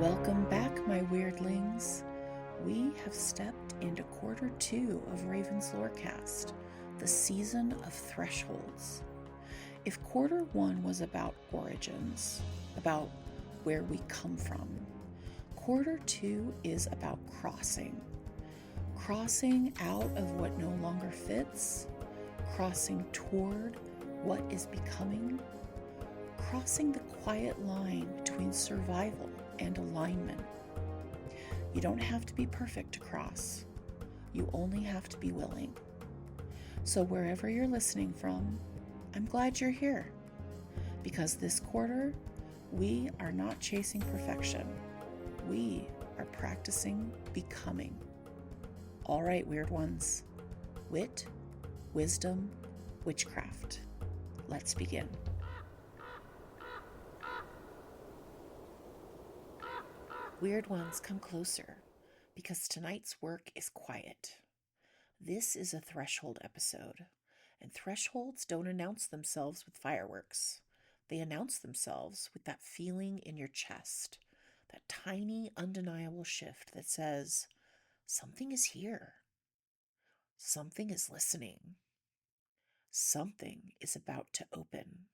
Welcome back, my weirdlings. We have stepped into quarter 2 of Raven's Lorecast, the season of thresholds. If quarter 1 was about origins, about where we come from, quarter 2 is about crossing. Crossing out of what no longer fits, crossing toward what is becoming, crossing the quiet line between survival and alignment. You don't have to be perfect to cross. You only have to be willing. So wherever you're listening from, I'm glad you're here. Because this quarter, we are not chasing perfection. We are practicing becoming. All right, weird ones. Wit, wisdom, witchcraft. Let's begin. Weird ones, come closer, because tonight's work is quiet. This is a threshold episode, and thresholds don't announce themselves with fireworks. They announce themselves with that feeling in your chest, that tiny, undeniable shift that says, something is here. Something is listening. Something is about to open.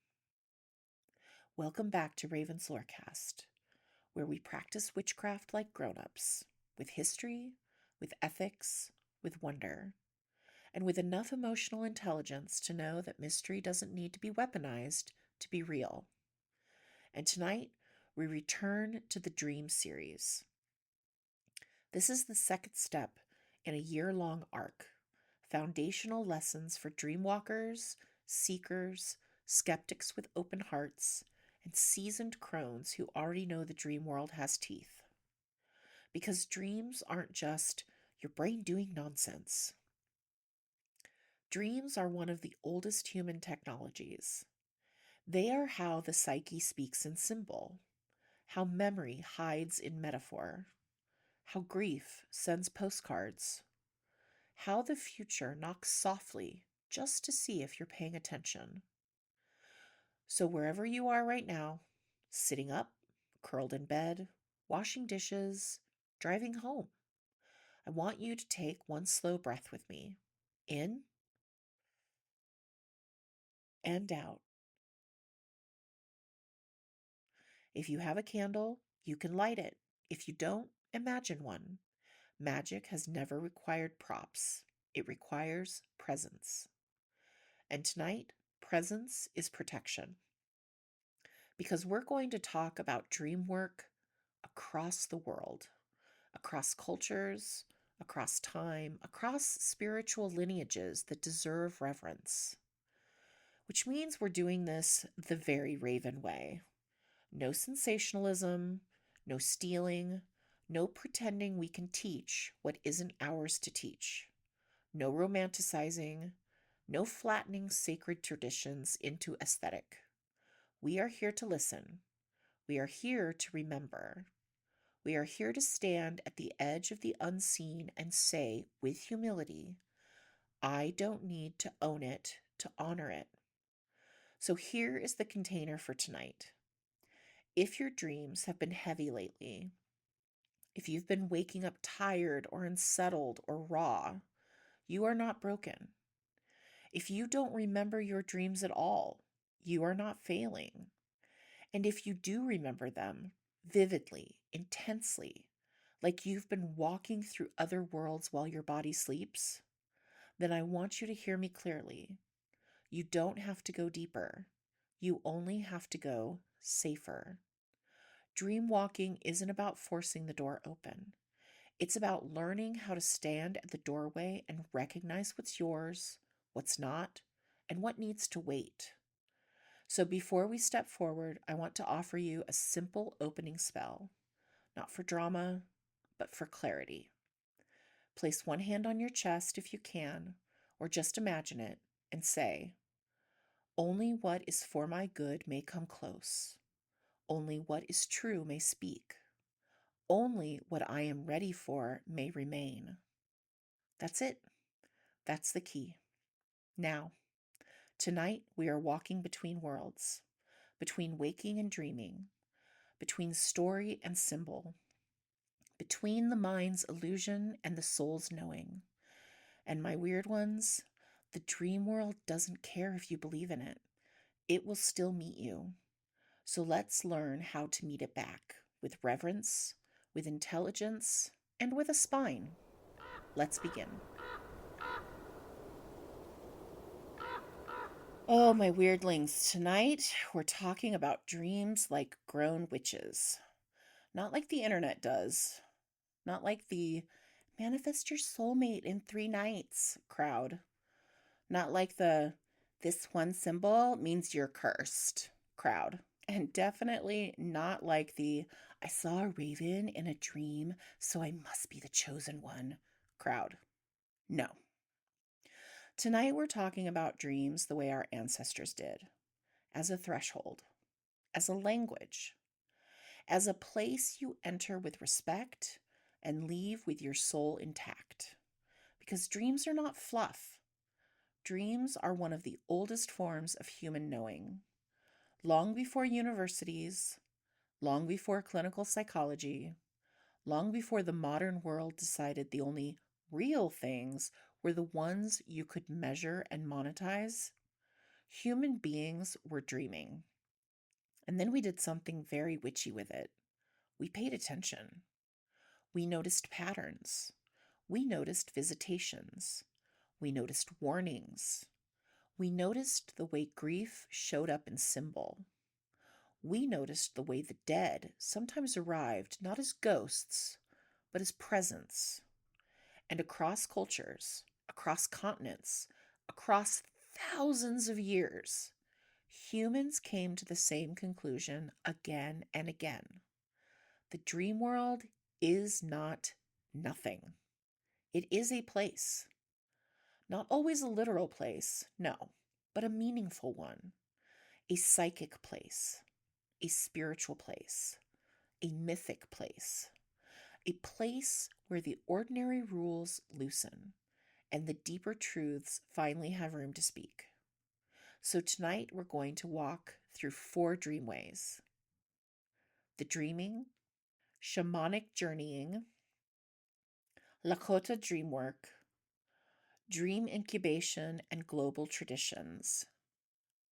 Welcome back to Raven's Lorecast, where we practice witchcraft like grown-ups, with history, with ethics, with wonder, and with enough emotional intelligence to know that mystery doesn't need to be weaponized to be real. And tonight, we return to the Dream series. This is the second step in a year-long arc, foundational lessons for dreamwalkers, seekers, skeptics with open hearts, and seasoned crones who already know the dream world has teeth. Because dreams aren't just your brain doing nonsense. Dreams are one of the oldest human technologies. They are how the psyche speaks in symbol, how memory hides in metaphor, how grief sends postcards, how the future knocks softly just to see if you're paying attention. So wherever you are right now, sitting up, curled in bed, washing dishes, driving home, I want you to take one slow breath with me. In and out. If you have a candle, you can light it. If you don't, imagine one. Magic has never required props. It requires presence. And tonight, presence is protection. Because we're going to talk about dream work across the world, across cultures, across time, across spiritual lineages that deserve reverence. Which means we're doing this the very Raven way. No sensationalism, no stealing, no pretending we can teach what isn't ours to teach. No romanticizing, no flattening sacred traditions into aesthetic. We are here to listen. We are here to remember. We are here to stand at the edge of the unseen and say, with humility, I don't need to own it to honor it. So here is the container for tonight. If your dreams have been heavy lately, if you've been waking up tired or unsettled or raw, you are not broken. If you don't remember your dreams at all, you are not failing. And if you do remember them vividly, intensely, like you've been walking through other worlds while your body sleeps, then I want you to hear me clearly. You don't have to go deeper. You only have to go safer. Dream walking isn't about forcing the door open. It's about learning how to stand at the doorway and recognize what's yours, what's not, and what needs to wait. So before we step forward, I want to offer you a simple opening spell, not for drama, but for clarity. Place one hand on your chest if you can, or just imagine it, and say, only what is for my good may come close. Only what is true may speak. Only what I am ready for may remain. That's it. That's the key. Now, tonight we are walking between worlds, between waking and dreaming, between story and symbol, between the mind's illusion and the soul's knowing. And my weird ones, the dream world doesn't care if you believe in it. It will still meet you. So let's learn how to meet it back with reverence, with intelligence, and with a spine. Let's begin. Oh, my weirdlings, tonight we're talking about dreams like grown witches. Not like the internet does, not like the manifest your soulmate in 3 nights crowd, not like the this one symbol means you're cursed crowd, and definitely not like the I saw a raven in a dream, so I must be the chosen one crowd. No. Tonight we're talking about dreams the way our ancestors did, as a threshold, as a language, as a place you enter with respect and leave with your soul intact. Because dreams are not fluff. Dreams are one of the oldest forms of human knowing. Long before universities, long before clinical psychology, long before the modern world decided the only real things were the ones you could measure and monetize, human beings were dreaming. And then we did something very witchy with it. We paid attention. We noticed patterns. We noticed visitations. We noticed warnings. We noticed the way grief showed up in symbol. We noticed the way the dead sometimes arrived not as ghosts, but as presence. And across cultures, across continents, across thousands of years, humans came to the same conclusion again and again. The dream world is not nothing. It is a place. Not always a literal place, no, but a meaningful one. A psychic place, a spiritual place, a mythic place, a place where the ordinary rules loosen and the deeper truths finally have room to speak. So tonight we're going to walk through 4 dreamways: the dreaming, shamanic journeying, Lakota dreamwork, dream incubation, and global traditions.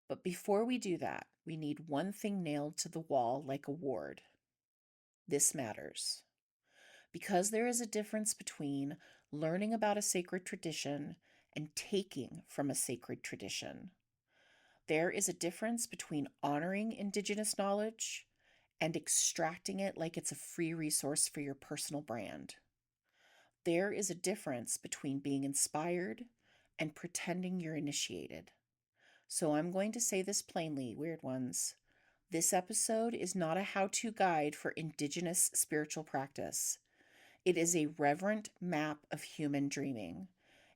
But before we do that, we need one thing nailed to the wall like a ward. This matters. Because there is a difference between learning about a sacred tradition and taking from a sacred tradition. There is a difference between honoring Indigenous knowledge and extracting it like it's a free resource for your personal brand. There is a difference between being inspired and pretending you're initiated. So I'm going to say this plainly, weird ones. This episode is not a how-to guide for Indigenous spiritual practice. It is a reverent map of human dreaming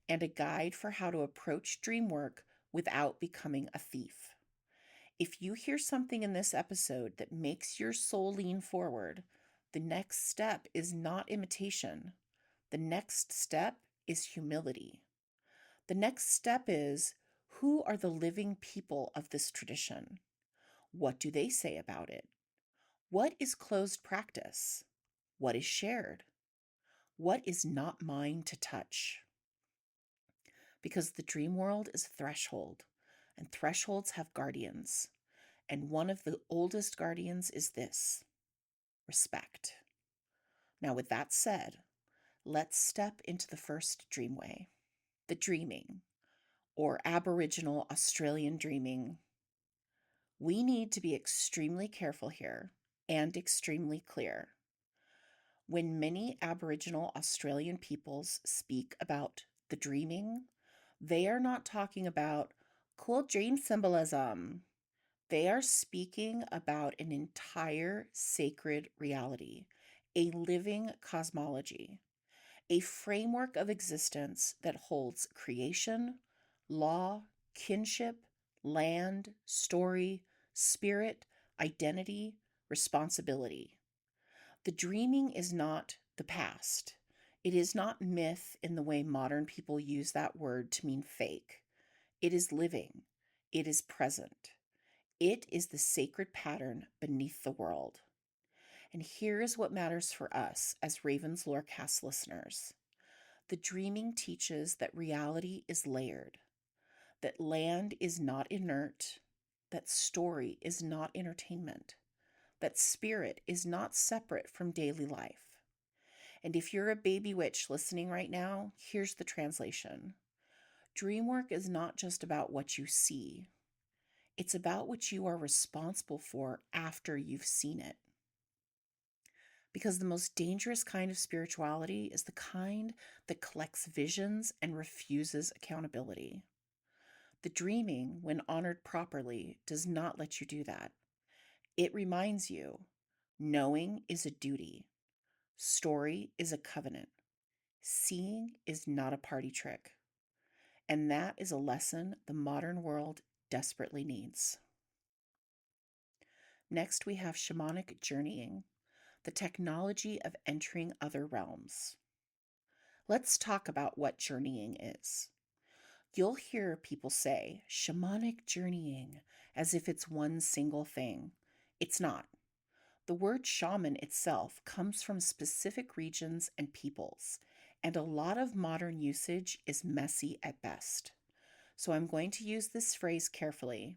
and a guide for how to approach dream work without becoming a thief. If you hear something in this episode that makes your soul lean forward, the next step is not imitation. The next step is humility. The next step is, who are the living people of this tradition? What do they say about it? What is closed practice? What is shared? What is not mine to touch? Because the dream world is a threshold, and thresholds have guardians. And one of the oldest guardians is this: respect. Now, with that said, let's step into the first dreamway, the dreaming, or Aboriginal Australian dreaming. We need to be extremely careful here and extremely clear. When many Aboriginal Australian peoples speak about the dreaming, they are not talking about cool dream symbolism. They are speaking about an entire sacred reality, a living cosmology, a framework of existence that holds creation, law, kinship, land, story, spirit, identity, responsibility. The dreaming is not the past. It is not myth in the way modern people use that word to mean fake. It is living. It is present. It is the sacred pattern beneath the world. And here's what matters for us as Raven's Lorecast listeners. The dreaming teaches that reality is layered, that land is not inert, that story is not entertainment, that spirit is not separate from daily life. And if you're a baby witch listening right now, here's the translation. Dreamwork is not just about what you see, it's about what you are responsible for after you've seen it. Because the most dangerous kind of spirituality is the kind that collects visions and refuses accountability. The dreaming, when honored properly, does not let you do that. It reminds you knowing is a duty, story is a covenant, seeing is not a party trick. And that is a lesson the modern world desperately needs. Next, we have shamanic journeying, the technology of entering other realms. Let's talk about what journeying is. You'll hear people say shamanic journeying as if it's one single thing. It's not. The word shaman itself comes from specific regions and peoples, and a lot of modern usage is messy at best. So I'm going to use this phrase carefully.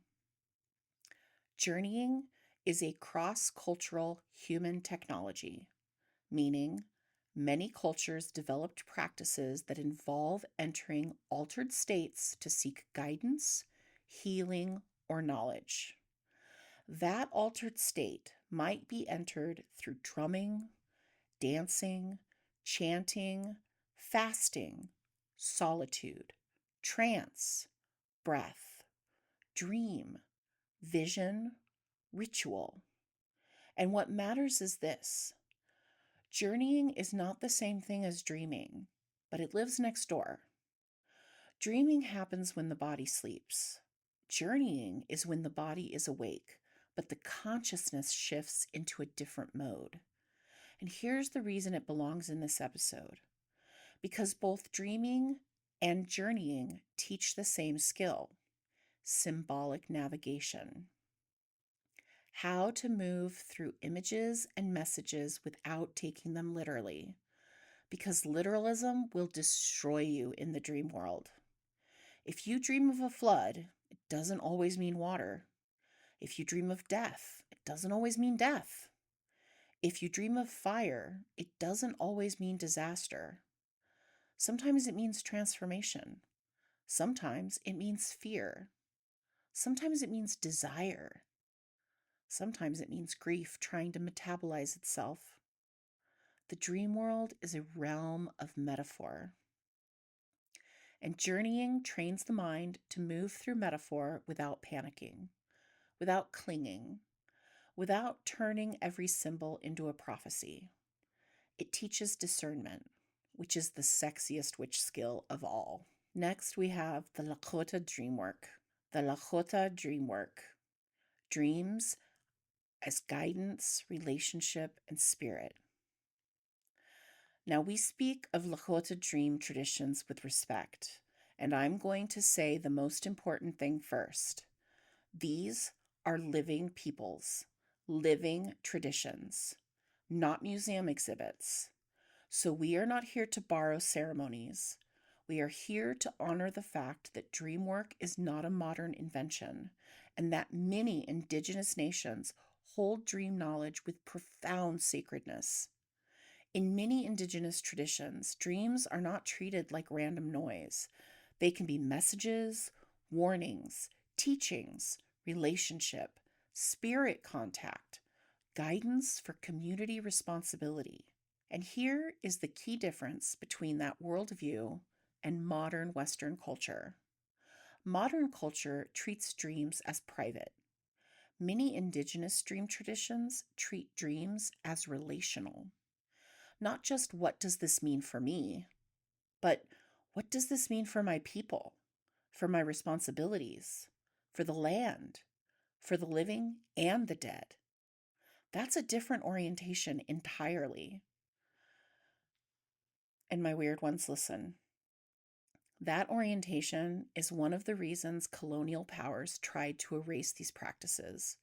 Journeying is a cross-cultural human technology, meaning many cultures developed practices that involve entering altered states to seek guidance, healing, or knowledge. That altered state might be entered through drumming, dancing, chanting, fasting, solitude, trance, breath, dream, vision, ritual. And what matters is this. Journeying is not the same thing as dreaming, but it lives next door. Dreaming happens when the body sleeps. Journeying is when the body is awake, but the consciousness shifts into a different mode. And here's the reason it belongs in this episode. Because both dreaming and journeying teach the same skill, symbolic navigation. How to move through images and messages without taking them literally, because literalism will destroy you in the dream world. If you dream of a flood, it doesn't always mean water. If you dream of death, it doesn't always mean death. If you dream of fire, it doesn't always mean disaster. Sometimes it means transformation. Sometimes it means fear. Sometimes it means desire. Sometimes it means grief trying to metabolize itself. The dream world is a realm of metaphor. And journeying trains the mind to move through metaphor without panicking, without clinging, without turning every symbol into a prophecy. It teaches discernment, which is the sexiest witch skill of all. Next, we have the Lakota Dreamwork. The Lakota Dreamwork. Dreams as guidance, relationship, and spirit. Now, we speak of Lakota dream traditions with respect, and I'm going to say the most important thing first. These are living peoples, living traditions, not museum exhibits. So we are not here to borrow ceremonies. We are here to honor the fact that dreamwork is not a modern invention, and that many Indigenous nations hold dream knowledge with profound sacredness. In many Indigenous traditions, dreams are not treated like random noise. They can be messages, warnings, teachings, relationship, spirit contact, guidance for community responsibility. And here is the key difference between that worldview and modern Western culture. Modern culture treats dreams as private. Many Indigenous dream traditions treat dreams as relational. Not just what does this mean for me, but what does this mean for my people, for my responsibilities, for the land, for the living and the dead. That's a different orientation entirely. And my weird ones, listen. That orientation is one of the reasons colonial powers tried to erase these practices,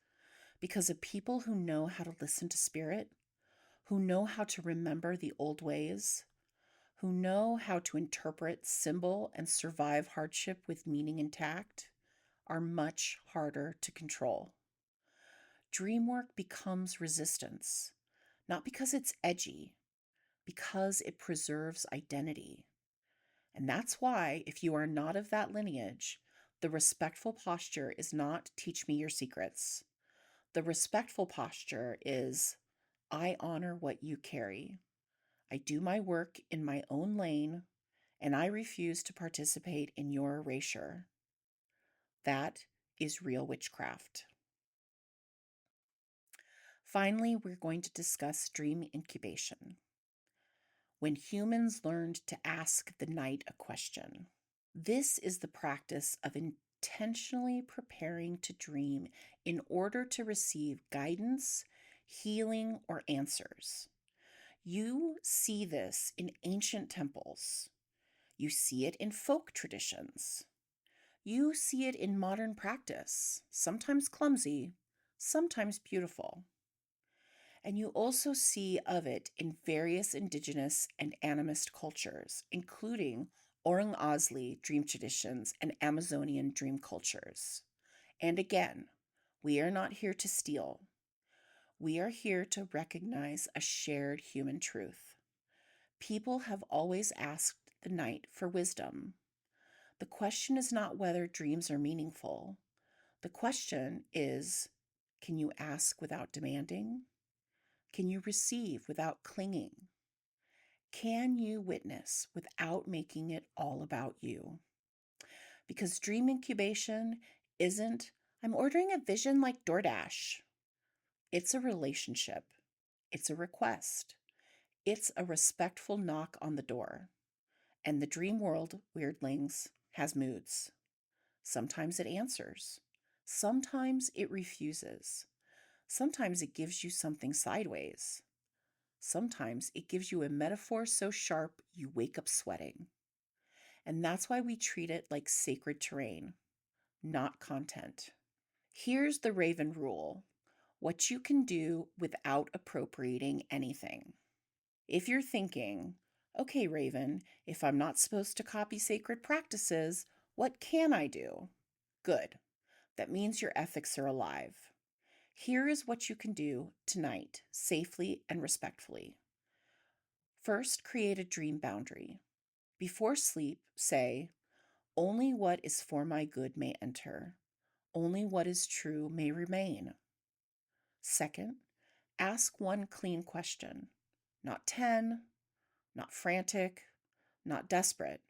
because a people who know how to listen to spirit who know how to remember the old ways, who know how to interpret symbol and survive hardship with meaning intact, are much harder to control. Dreamwork becomes resistance, not because it's edgy, because it preserves identity. And that's why, if you are not of that lineage, the respectful posture is not teach me your secrets. The respectful posture is I honor what you carry. I do my work in my own lane, and I refuse to participate in your erasure. That is real witchcraft. Finally, we're going to discuss dream incubation. When humans learned to ask the night a question. This is the practice of intentionally preparing to dream in order to receive guidance, healing, or answers. You see this in ancient temples. You see it in folk traditions. You see it in modern practice, sometimes clumsy, sometimes beautiful. And you also see of it in various Indigenous and animist cultures, including Orang Asli dream traditions and Amazonian dream cultures. And again, we are not here to steal. We are here to recognize a shared human truth. People have always asked the night for wisdom. The question is not whether dreams are meaningful. The question is, can you ask without demanding? Can you receive without clinging? Can you witness without making it all about you? Because dream incubation isn't, I'm ordering a vision like DoorDash. It's a relationship. It's a request. It's a respectful knock on the door. And the dream world, weirdlings, has moods. Sometimes it answers. Sometimes it refuses. Sometimes it gives you something sideways. Sometimes it gives you a metaphor so sharp you wake up sweating. And that's why we treat it like sacred terrain, not content. Here's the Raven rule: what you can do without appropriating anything. If you're thinking, okay, Raven, if I'm not supposed to copy sacred practices, what can I do? Good. That means your ethics are alive. Here is what you can do tonight, safely and respectfully. First, create a dream boundary. Before sleep, say, only what is for my good may enter. Only what is true may remain. Second, ask one clean question. Not 10, not frantic, not desperate.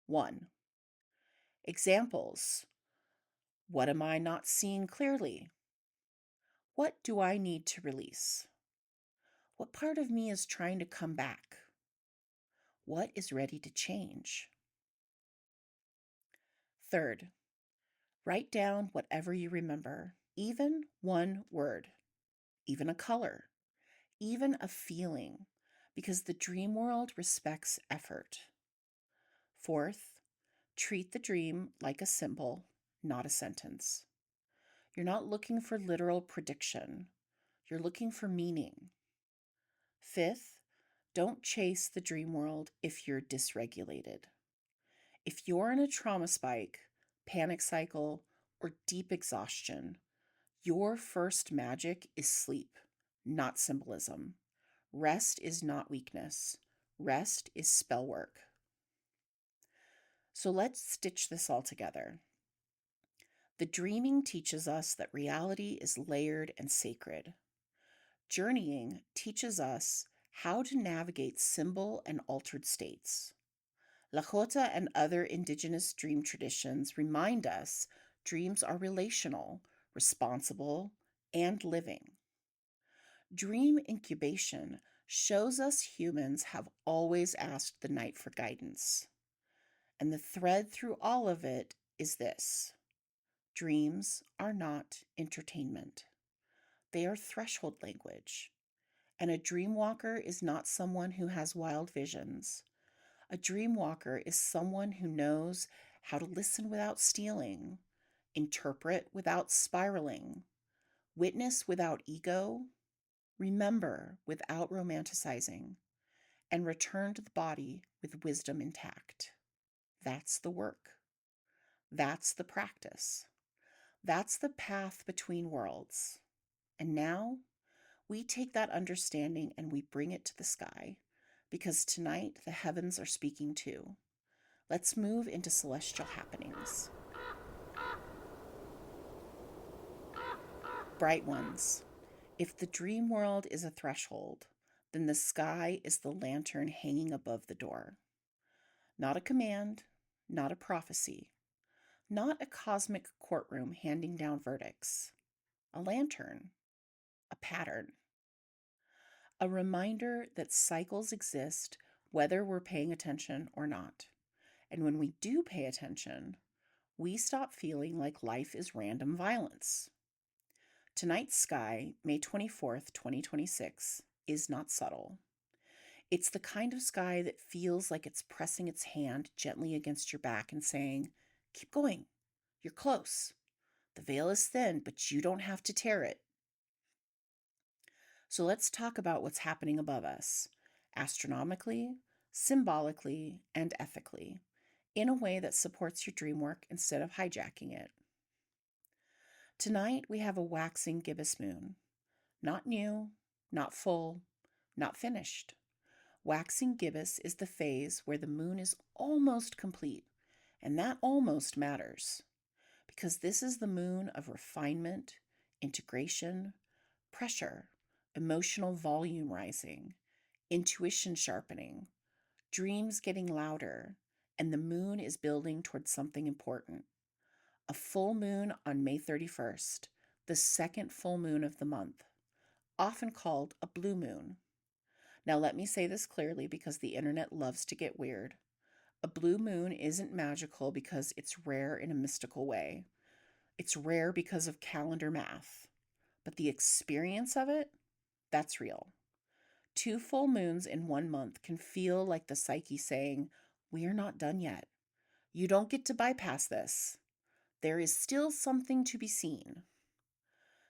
One. Examples. What am I not seeing clearly? What do I need to release? What part of me is trying to come back? What is ready to change? Third, write down whatever you remember, even one word, even a color, even a feeling, because the dream world respects effort. Fourth, treat the dream like a symbol, not a sentence. You're not looking for literal prediction. You're looking for meaning. Fifth, don't chase the dream world if you're dysregulated. If you're in a trauma spike, panic cycle, or deep exhaustion, your first magic is sleep, not symbolism. Rest is not weakness. Rest is spell work. So let's stitch this all together. The dreaming teaches us that reality is layered and sacred. Journeying teaches us how to navigate symbol and altered states. Lakota and other Indigenous dream traditions remind us dreams are relational, responsible, and living. Dream incubation shows us humans have always asked the night for guidance. And the thread through all of it is this: dreams are not entertainment. They are threshold language. And a dreamwalker is not someone who has wild visions. A dreamwalker is someone who knows how to listen without stealing, interpret without spiraling, witness without ego, Remember without romanticizing, and return to the body with wisdom intact. That's the work. That's the practice. That's the path between worlds. And now we take that understanding and we bring it to the sky, because tonight the heavens are speaking too. Let's move into celestial happenings. Bright ones, if the dream world is a threshold, then the sky is the lantern hanging above the door. Not a command, not a prophecy, not a cosmic courtroom handing down verdicts. A lantern, a pattern. A reminder that cycles exist whether we're paying attention or not. And when we do pay attention, we stop feeling like life is random violence. Tonight's sky, May 24th, 2026, is not subtle. It's the kind of sky that feels like it's pressing its hand gently against your back and saying, keep going, you're close. The veil is thin, but you don't have to tear it. So let's talk about what's happening above us, astronomically, symbolically, and ethically, in a way that supports your dream work instead of hijacking it. Tonight we have a waxing gibbous moon. Not new, not full, not finished. Waxing gibbous is the phase where the moon is almost complete, and that almost matters, because this is the moon of refinement, integration, pressure, emotional volume rising, intuition sharpening, dreams getting louder, and the moon is building towards something important. A full moon on May 31st, the second full moon of the month, often called a blue moon. Now let me say this clearly because the internet loves to get weird. A blue moon isn't magical because it's rare in a mystical way. It's rare because of calendar math. But the experience of it, that's real. 2 full moons in 1 month can feel like the psyche saying, we are not done yet. You don't get to bypass this. There is still something to be seen.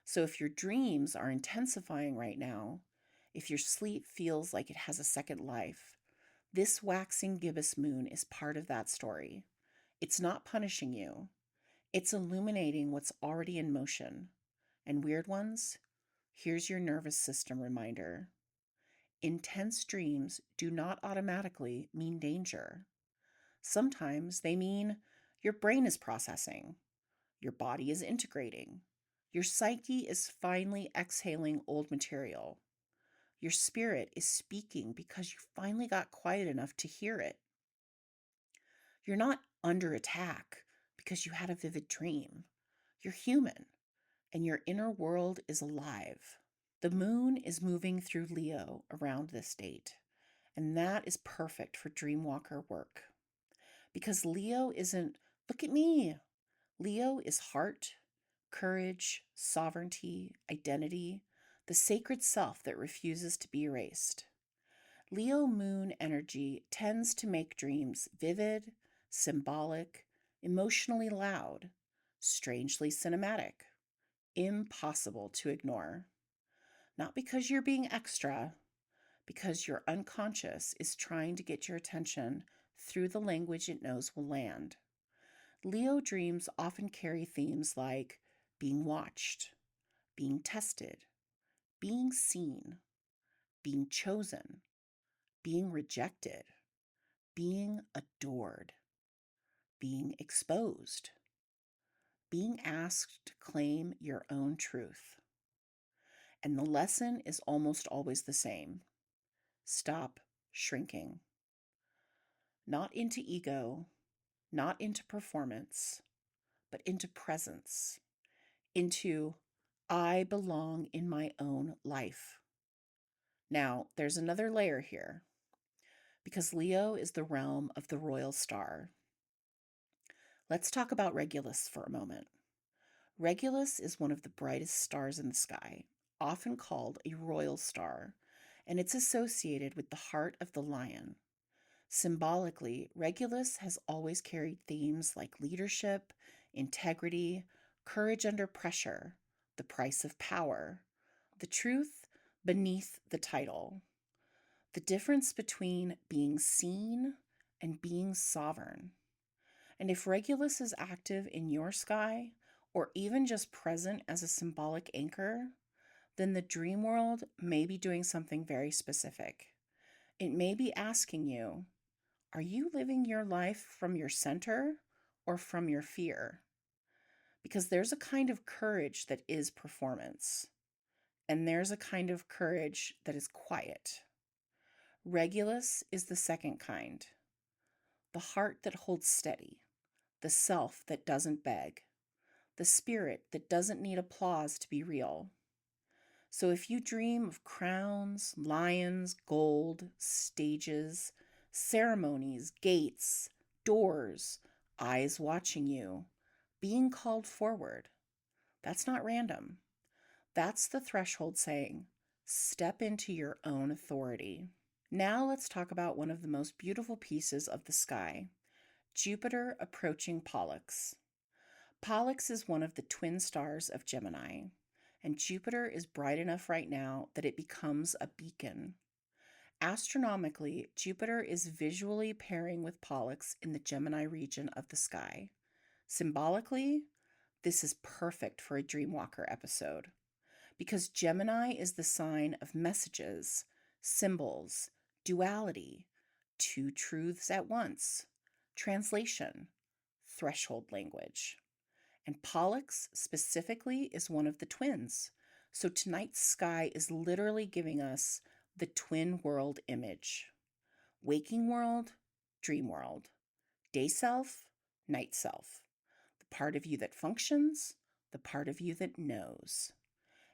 So if your dreams are intensifying right now, if your sleep feels like it has a second life, this waxing gibbous moon is part of that story. It's not punishing you. It's illuminating what's already in motion. And weird ones, here's your nervous system reminder. Intense dreams do not automatically mean danger. Sometimes they mean your brain is processing, your body is integrating, your psyche is finally exhaling old material. Your spirit is speaking because you finally got quiet enough to hear it. You're not under attack because you had a vivid dream. You're human, and your inner world is alive. The moon is moving through Leo around this date, and that is perfect for Dreamwalker work. Because Leo isn't, look at me. Leo is heart, courage, sovereignty, identity, the sacred self that refuses to be erased. Leo moon energy tends to make dreams vivid, symbolic, emotionally loud, strangely cinematic, impossible to ignore. Not because you're being extra, because your unconscious is trying to get your attention through the language it knows will land. Leo dreams often carry themes like being watched, being tested, being seen, being chosen, being rejected, being adored, being exposed, being asked to claim your own truth. And the lesson is almost always the same. Stop shrinking. Not into ego, not into performance, but into presence, into I belong in my own life. Now, there's another layer here, because Leo is the realm of the royal star. Let's talk about Regulus for a moment. Regulus is one of the brightest stars in the sky, often called a royal star, and it's associated with the heart of the lion. Symbolically, Regulus has always carried themes like leadership, integrity, courage under pressure, the price of power, the truth beneath the title. The difference between being seen and being sovereign. And if Regulus is active in your sky, or even just present as a symbolic anchor, then the dream world may be doing something very specific. It may be asking you, are you living your life from your center or from your fear? Because there's a kind of courage that is performance, and there's a kind of courage that is quiet. Regulus is the second kind, the heart that holds steady, the self that doesn't beg, the spirit that doesn't need applause to be real. So if you dream of crowns, lions, gold, stages, ceremonies, gates, doors, eyes watching you, being called forward, that's not random. That's the threshold saying, step into your own authority. Now let's talk about one of the most beautiful pieces of the sky, Jupiter approaching Pollux. Pollux is one of the twin stars of Gemini, and Jupiter is bright enough right now that it becomes a beacon. Astronomically, Jupiter is visually pairing with Pollux in the Gemini region of the sky. Symbolically, this is perfect for a Dreamwalker episode, because Gemini is the sign of messages, symbols, duality, two truths at once, translation, threshold language. And Pollux specifically is one of the twins. So tonight's sky is literally giving us the twin world image. Waking world, dream world. Day self, night self. The part of you that functions, the part of you that knows.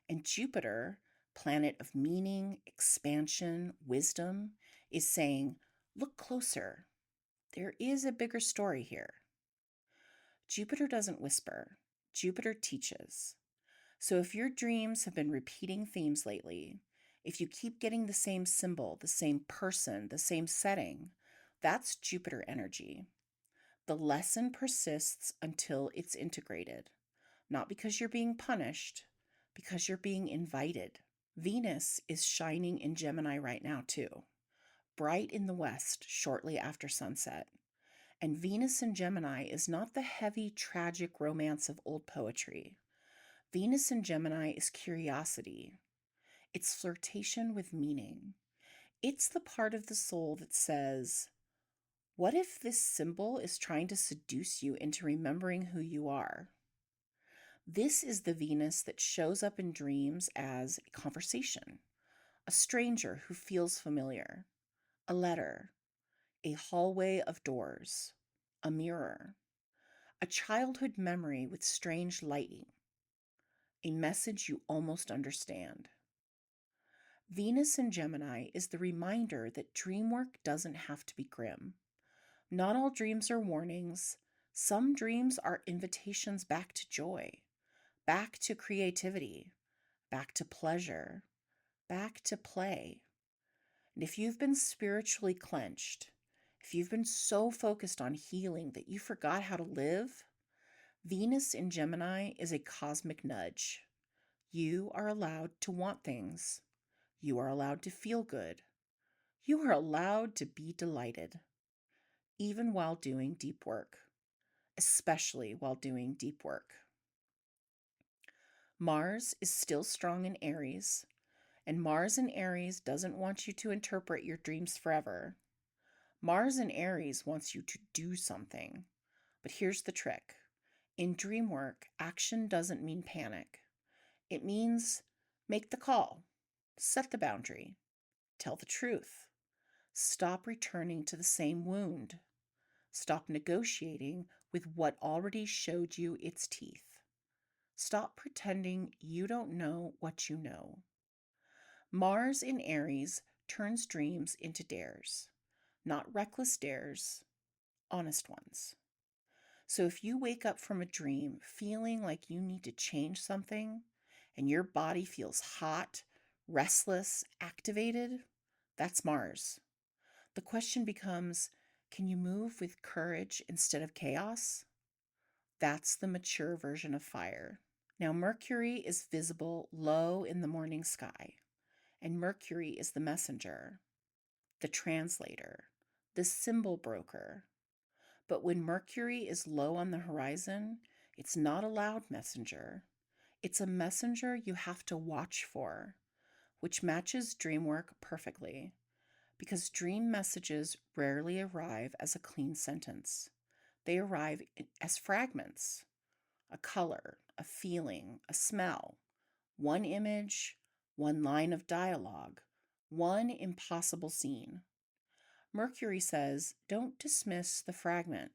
And Jupiter, planet of meaning, expansion, wisdom, is saying, look closer. There is a bigger story here. Jupiter doesn't whisper. Jupiter teaches. So if your dreams have been repeating themes lately, if you keep getting the same symbol, the same person, the same setting, that's Jupiter energy. The lesson persists until it's integrated, not because you're being punished, because you're being invited. Venus is shining in Gemini right now too, bright in the west shortly after sunset. And Venus in Gemini is not the heavy, tragic romance of old poetry. Venus in Gemini is curiosity. It's flirtation with meaning. It's the part of the soul that says, what if this symbol is trying to seduce you into remembering who you are? This is the Venus that shows up in dreams as a conversation, a stranger who feels familiar, a letter, a hallway of doors, a mirror, a childhood memory with strange lighting, a message you almost understand. Venus in Gemini is the reminder that dreamwork doesn't have to be grim. Not all dreams are warnings. Some dreams are invitations back to joy, back to creativity, back to pleasure, back to play. And if you've been spiritually clenched, if you've been so focused on healing that you forgot how to live, Venus in Gemini is a cosmic nudge. You are allowed to want things. You are allowed to feel good. You are allowed to be delighted, even while doing deep work, especially while doing deep work. Mars is still strong in Aries, and Mars in Aries doesn't want you to interpret your dreams forever. Mars in Aries wants you to do something. But here's the trick. In dream work, action doesn't mean panic. It means make the call, set the boundary, tell the truth, stop returning to the same wound, stop negotiating with what already showed you its teeth. Stop pretending you don't know what you know. Mars in Aries turns dreams into dares, not reckless dares, honest ones. So if you wake up from a dream feeling like you need to change something and your body feels hot, restless, activated, that's Mars. The question becomes, can you move with courage instead of chaos? That's the mature version of fire. Now, Mercury is visible low in the morning sky, And Mercury is the messenger, the translator, the symbol broker. But when Mercury is low on the horizon, it's not a loud messenger. It's a messenger you have to watch for, which matches Dreamwork perfectly, because dream messages rarely arrive as a clean sentence. They arrive as fragments: a color, a feeling, a smell, one image, one line of dialogue, one impossible scene. Mercury says, don't dismiss the fragment.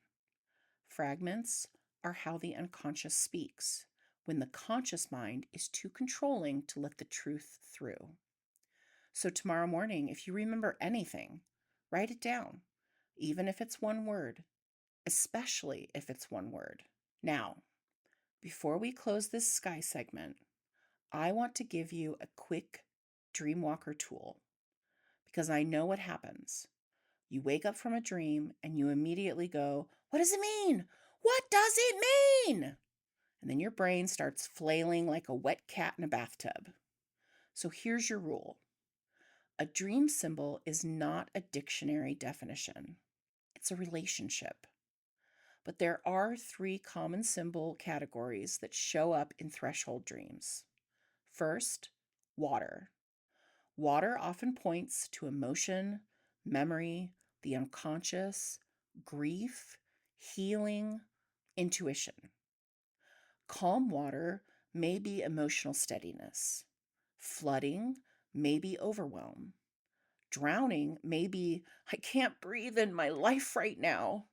Fragments are how the unconscious speaks, when the conscious mind is too controlling to let the truth through. So, tomorrow morning, if you remember anything, write it down, even if it's one word, especially if it's one word. Now, before we close this sky segment, I want to give you a quick Dreamwalker tool, because I know what happens. You wake up from a dream and you immediately go, what does it mean? What does it mean? And then your brain starts flailing like a wet cat in a bathtub. So here's your rule. A dream symbol is not a dictionary definition. It's a relationship. But there are 3 common symbol categories that show up in threshold dreams. First, water. Water often points to emotion, memory, the unconscious, grief, healing, intuition. Calm water may be emotional steadiness. Flooding may be overwhelm. Drowning may be, I can't breathe in my life right now.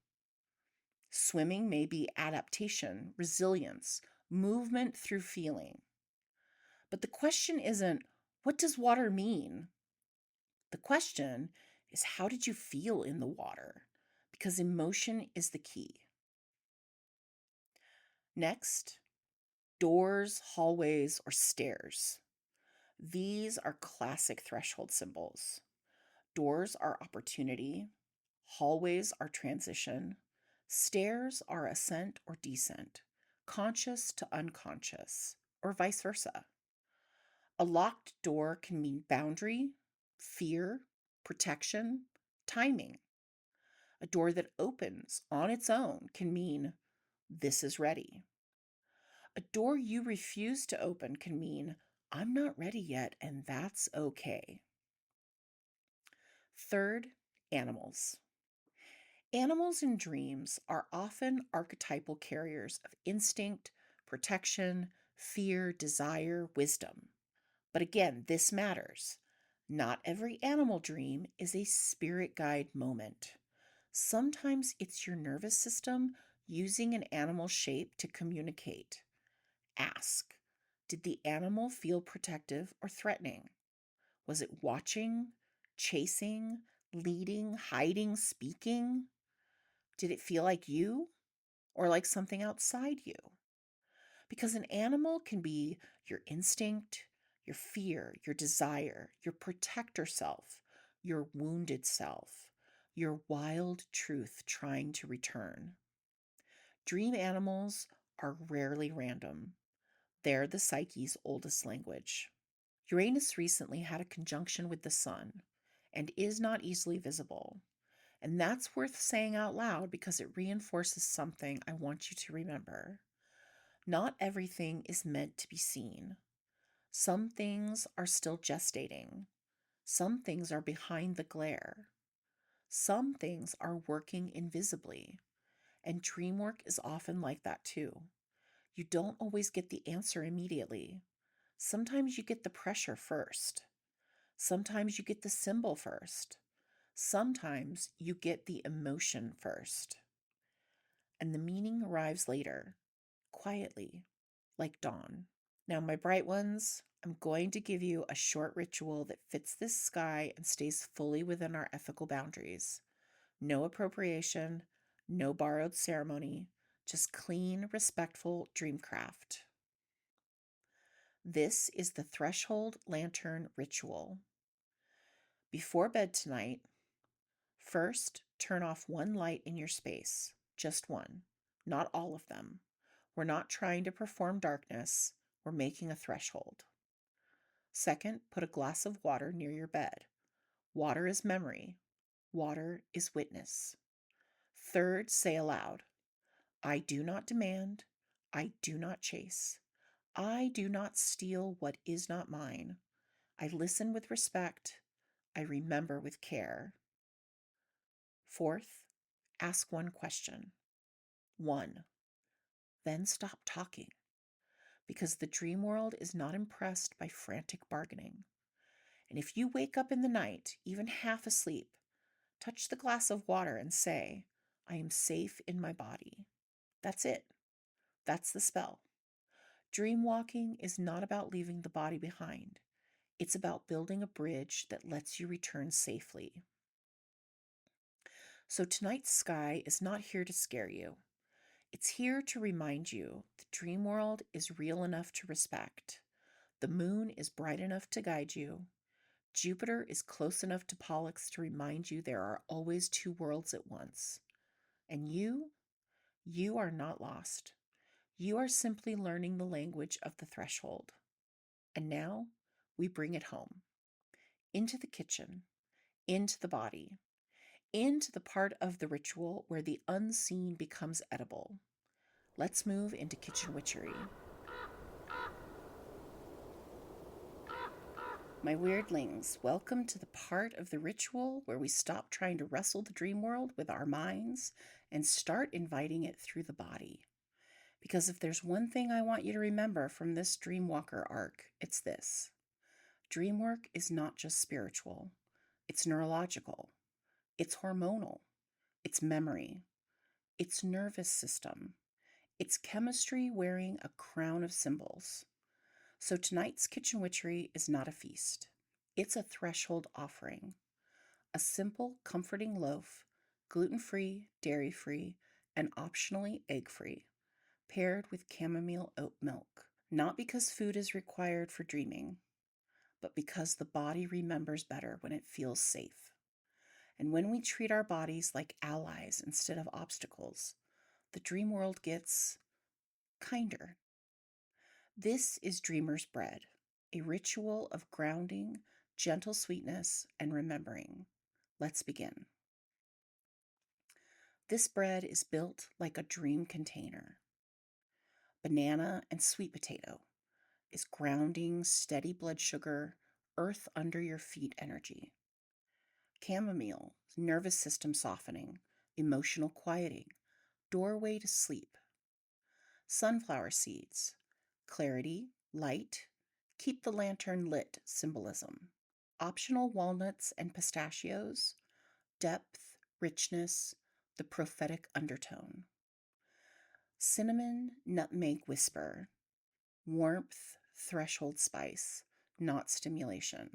Swimming may be adaptation, resilience, movement through feeling. But the question isn't, what does water mean? The question is, how did you feel in the water? Because emotion is the key. Next, doors, hallways, or stairs. These are classic threshold symbols. Doors are opportunity, hallways are transition, stairs are ascent or descent, conscious to unconscious, or vice versa. A locked door can mean boundary, fear, protection, timing. A door that opens on its own can mean this is ready. A door you refuse to open can mean I'm not ready yet, and that's okay. Third, animals. Animals in dreams are often archetypal carriers of instinct, protection, fear, desire, wisdom. But again, this matters. Not every animal dream is a spirit guide moment. Sometimes it's your nervous system using an animal shape to communicate. Ask, did the animal feel protective or threatening? Was it watching, chasing, leading, hiding, speaking? Did it feel like you or like something outside you? Because an animal can be your instinct, your fear, your desire, your protector self, your wounded self, your wild truth trying to return. Dream animals are rarely random. They're the psyche's oldest language. Uranus recently had a conjunction with the sun and is not easily visible. And that's worth saying out loud because it reinforces something I want you to remember. Not everything is meant to be seen. Some things are still gestating. Some things are behind the glare. Some things are working invisibly. And dream work is often like that too. You don't always get the answer immediately. Sometimes you get the pressure first. Sometimes you get the symbol first. Sometimes you get the emotion first. And the meaning arrives later, quietly, like dawn. Now, my bright ones, I'm going to give you a short ritual that fits this sky and stays fully within our ethical boundaries. No appropriation, no borrowed ceremony, just clean, respectful dreamcraft. This is the Threshold Lantern Ritual. Before bed tonight, first turn off one light in your space, just one, not all of them. We're not trying to perform darkness, we're making a threshold. Second, put a glass of water near your bed. Water is memory. Water is witness. Third, say aloud, I do not demand. I do not chase. I do not steal what is not mine. I listen with respect. I remember with care. Fourth, ask one question. One, then stop talking, because the dream world is not impressed by frantic bargaining. And if you wake up in the night, even half asleep, touch the glass of water and say, I am safe in my body. That's it. That's the spell. Dreamwalking is not about leaving the body behind. It's about building a bridge that lets you return safely. So tonight's sky is not here to scare you. It's here to remind you the dream world is real enough to respect. The moon is bright enough to guide you. Jupiter is close enough to Pollux to remind you there are always two worlds at once. And you are not lost. You are simply learning the language of the threshold. And now we bring it home, into the kitchen, into the body, into the part of the ritual where the unseen becomes edible. Let's move into kitchen witchery. My weirdlings, welcome to the part of the ritual where we stop trying to wrestle the dream world with our minds and start inviting it through the body. Because if there's one thing I want you to remember from this Dreamwalker arc, it's this. Dreamwork is not just spiritual. It's neurological. It's hormonal. It's memory. It's nervous system. It's chemistry wearing a crown of symbols. So tonight's kitchen witchery is not a feast. It's a threshold offering. A simple, comforting loaf, gluten-free, dairy-free, and optionally egg-free, paired with chamomile oat milk. Not because food is required for dreaming, but because the body remembers better when it feels safe. And when we treat our bodies like allies instead of obstacles, the dream world gets kinder. This is Dreamer's Bread, a ritual of grounding, gentle sweetness, and remembering. Let's begin. This bread is built like a dream container. Banana and sweet potato is grounding, steady blood sugar, earth under your feet energy. Chamomile, nervous system softening, emotional quieting, doorway to sleep. Sunflower seeds, clarity, light, keep the lantern lit symbolism. Optional walnuts and pistachios, depth, richness, the prophetic undertone. Cinnamon, nutmeg whisper, warmth, threshold spice, not stimulation.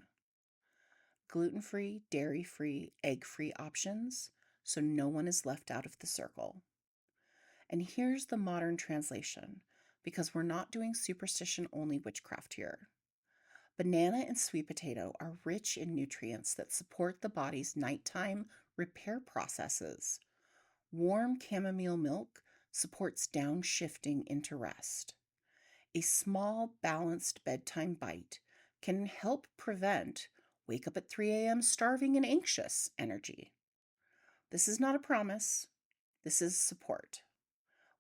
Gluten-free, dairy-free, egg-free options, so no one is left out of the circle. And here's the modern translation, because we're not doing superstition-only witchcraft here. Banana and sweet potato are rich in nutrients that support the body's nighttime repair processes. Warm chamomile milk supports downshifting into rest. A small, balanced bedtime bite can help prevent wake up at 3 a.m. starving and anxious energy. This is not a promise. This is support.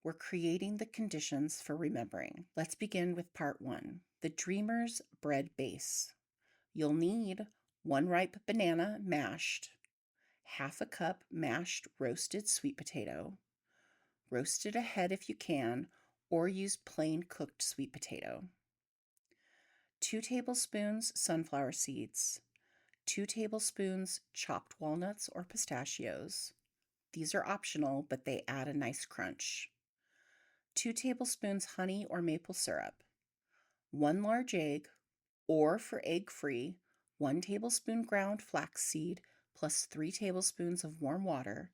We're creating the conditions for remembering. Let's begin with part 1, the Dreamer's Bread Base. You'll need 1 ripe banana mashed, half a cup mashed roasted sweet potato, roasted ahead if you can, or use plain cooked sweet potato. 2 tablespoons sunflower seeds, 2 tablespoons chopped walnuts or pistachios. These are optional, but they add a nice crunch. 2 tablespoons honey or maple syrup, 1 large egg, or for egg-free, 1 tablespoon ground flaxseed plus 3 tablespoons of warm water,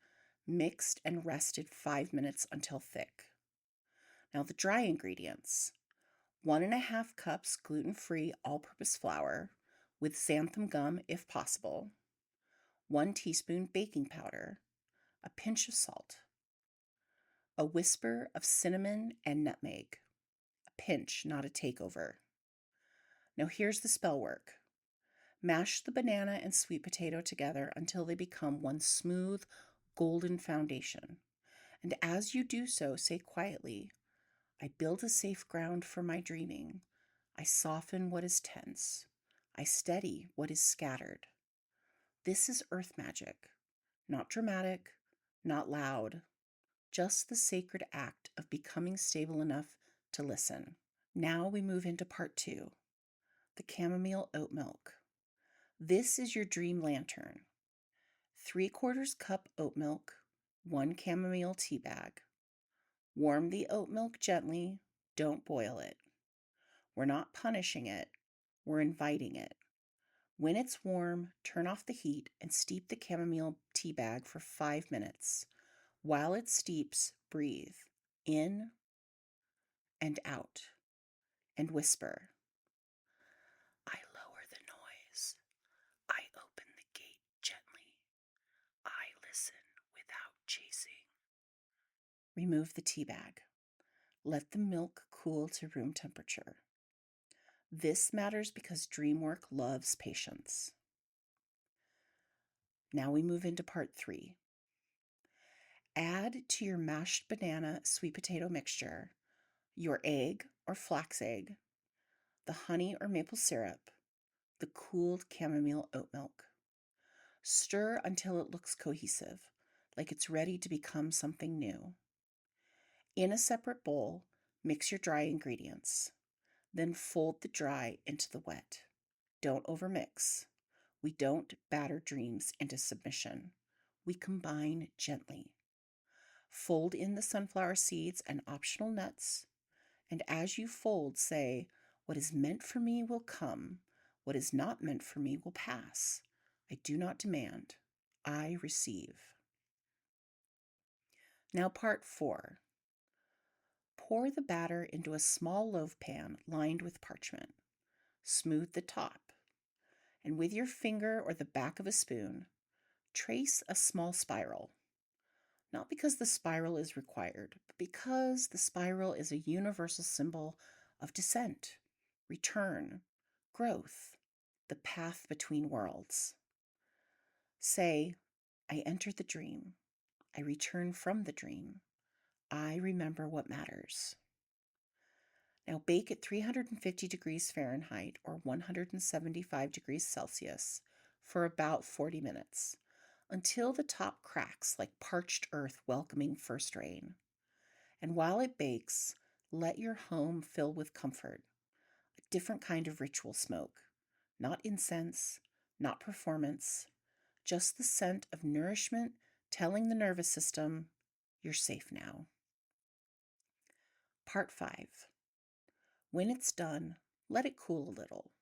mixed and rested 5 minutes until thick. Now the dry ingredients: 1.5 cups gluten-free all-purpose flour with xanthan gum if possible, 1 teaspoon baking powder, a pinch of salt, a whisper of cinnamon and nutmeg, a pinch, not a takeover. Now here's the spell work. Mash the banana and sweet potato together until they become one smooth, golden foundation. And as you do so, say quietly, I build a safe ground for my dreaming. I soften what is tense. I steady what is scattered. This is earth magic. Not dramatic, not loud, just the sacred act of becoming stable enough to listen. Now we move into part 2, the chamomile oat milk. This is your dream lantern. 3/4 cup oat milk, 1 chamomile tea bag. Warm the oat milk gently, don't boil it. We're not punishing it, we're inviting it. When it's warm, turn off the heat and steep the chamomile tea bag for 5 minutes. While it steeps, breathe in and out and whisper, I lower the noise. I open the gate gently. I listen without chasing. Remove the tea bag. Let the milk cool to room temperature. This matters because Dreamwork loves patience. Now we move into part 3. Add to your mashed banana sweet potato mixture your egg or flax egg, the honey or maple syrup, the cooled chamomile oat milk. Stir until it looks cohesive, like it's ready to become something new. In a separate bowl, mix your dry ingredients. Then fold the dry into the wet. Don't overmix. We don't batter dreams into submission. We combine gently. Fold in the sunflower seeds and optional nuts. And as you fold, say, what is meant for me will come. What is not meant for me will pass. I do not demand. I receive. Now part 4. Pour the batter into a small loaf pan lined with parchment. Smooth the top. And with your finger or the back of a spoon, trace a small spiral. Not because the spiral is required, but because the spiral is a universal symbol of descent, return, growth, the path between worlds. Say, I enter the dream. I return from the dream. I remember what matters. Now bake at 350 degrees Fahrenheit or 175 degrees Celsius for about 40 minutes until the top cracks like parched earth welcoming first rain. And while it bakes, let your home fill with comfort, a different kind of ritual smoke, not incense, not performance, just the scent of nourishment telling the nervous system, you're safe now. Part 5. When it's done, let it cool a little.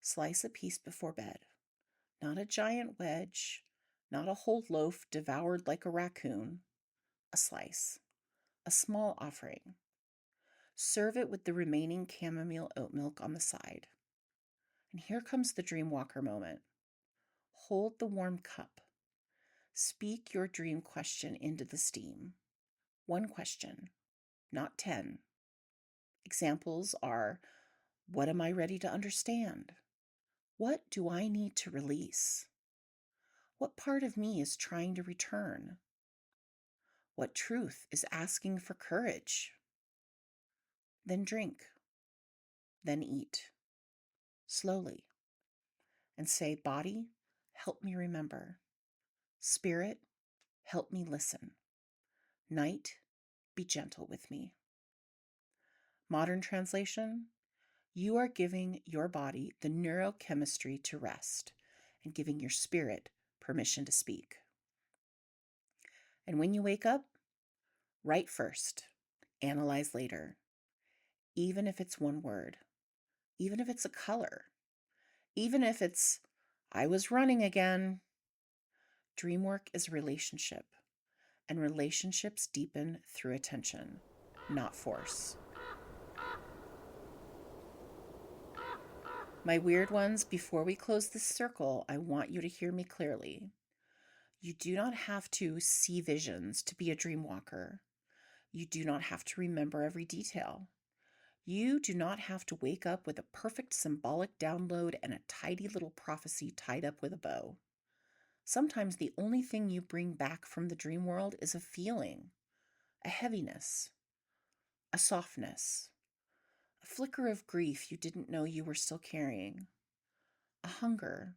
Slice a piece before bed. Not a giant wedge, not a whole loaf devoured like a raccoon. A slice, a small offering. Serve it with the remaining chamomile oat milk on the side. And here comes the Dreamwalker moment. Hold the warm cup. Speak your dream question into the steam. One question, not 10. Examples are, what am I ready to understand? What do I need to release? What part of me is trying to return? What truth is asking for courage? Then drink. Then eat. Slowly. And say, body, help me remember. Spirit, help me listen. Night, be gentle with me. Modern translation, you are giving your body the neurochemistry to rest and giving your spirit permission to speak. And when you wake up, write first, analyze later. Even if it's one word, even if it's a color, even if it's, I was running again. Dreamwork is relationship, and relationships deepen through attention, not force. My weird ones, before we close this circle, I want you to hear me clearly. You do not have to see visions to be a dreamwalker. You do not have to remember every detail. You do not have to wake up with a perfect symbolic download and a tidy little prophecy tied up with a bow. Sometimes the only thing you bring back from the dream world is a feeling, a heaviness, a softness, a flicker of grief you didn't know you were still carrying, a hunger,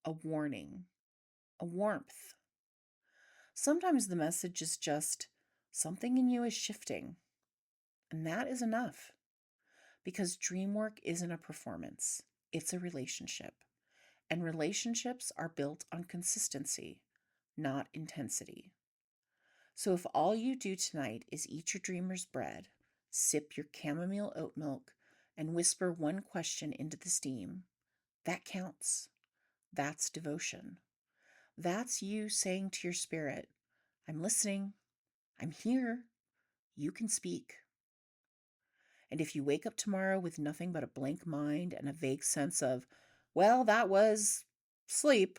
a warning, a warmth. Sometimes the message is just something in you is shifting, and that is enough. Because dream work isn't a performance, it's a relationship. And relationships are built on consistency, not intensity. So if all you do tonight is eat your dreamer's bread, sip your chamomile oat milk, and whisper one question into the steam, that counts. That's devotion. That's you saying to your spirit, I'm listening, I'm here, you can speak. And if you wake up tomorrow with nothing but a blank mind and a vague sense of, well, that was sleep,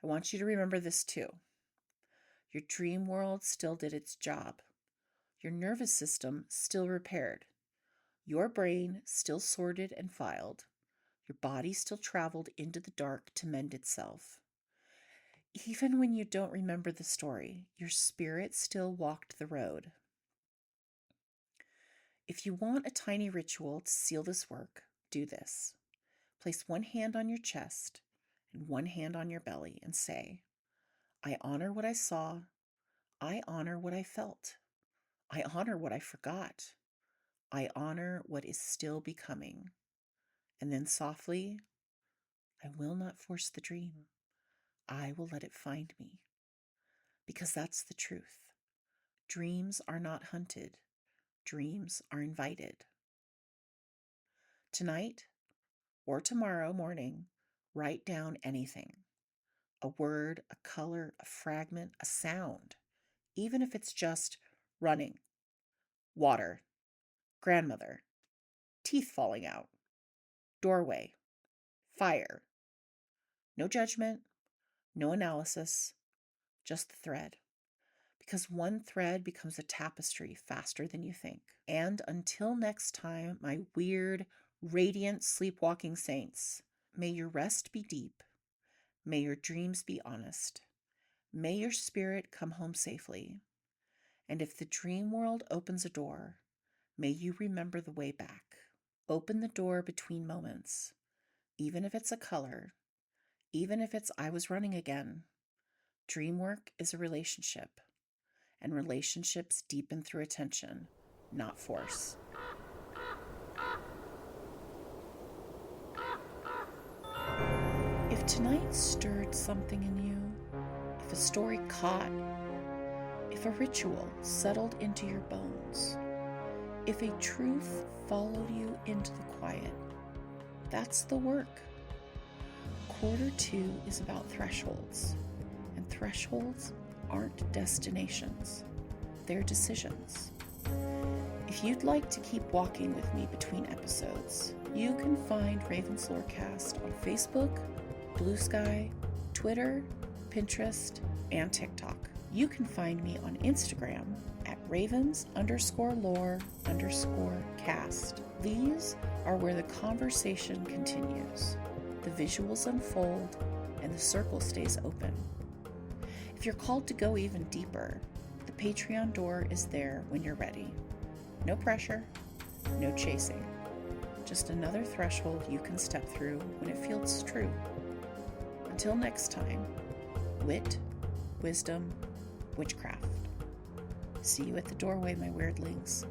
I want you to remember this too. Your dream world still did its job. Your nervous system still repaired. Your brain still sorted and filed. Your body still traveled into the dark to mend itself. Even when you don't remember the story, your spirit still walked the road. If you want a tiny ritual to seal this work, do this. Place one hand on your chest and one hand on your belly and say, I honor what I saw. I honor what I felt. I honor what I forgot. I honor what is still becoming. And then softly, I will not force the dream. I will let it find me. Because that's the truth. Dreams are not hunted. Dreams are invited. Tonight or tomorrow morning, write down anything. A word, a color, a fragment, a sound. Even if it's just running, water, grandmother, teeth falling out, doorway, fire. No judgment, no analysis, just the thread. Because one thread becomes a tapestry faster than you think. And until next time, my weird, radiant, sleepwalking saints, may your rest be deep. May your dreams be honest. May your spirit come home safely. And if the dream world opens a door, may you remember the way back. Open the door between moments, even if it's a color, even if it's I was running again. Dream work is a relationship, and relationships deepen through attention, not force. If tonight stirred something in you, if a story caught, if a ritual settled into your bones, if a truth followed you into the quiet, that's the work. Quarter 2 is about thresholds, and thresholds aren't destinations, they're decisions. If you'd like to keep walking with me between episodes, you can find Ravens Lorecast on Facebook, Blue Sky, Twitter, Pinterest, and TikTok. You can find me on Instagram at ravens_lore_cast. These are where the conversation continues, the visuals unfold, and the circle stays open. If you're called to go even deeper, the Patreon door is there when you're ready. No pressure, no chasing. Just another threshold you can step through when it feels true. Until next time, wit, wisdom, witchcraft. See you at the doorway, my weirdlings.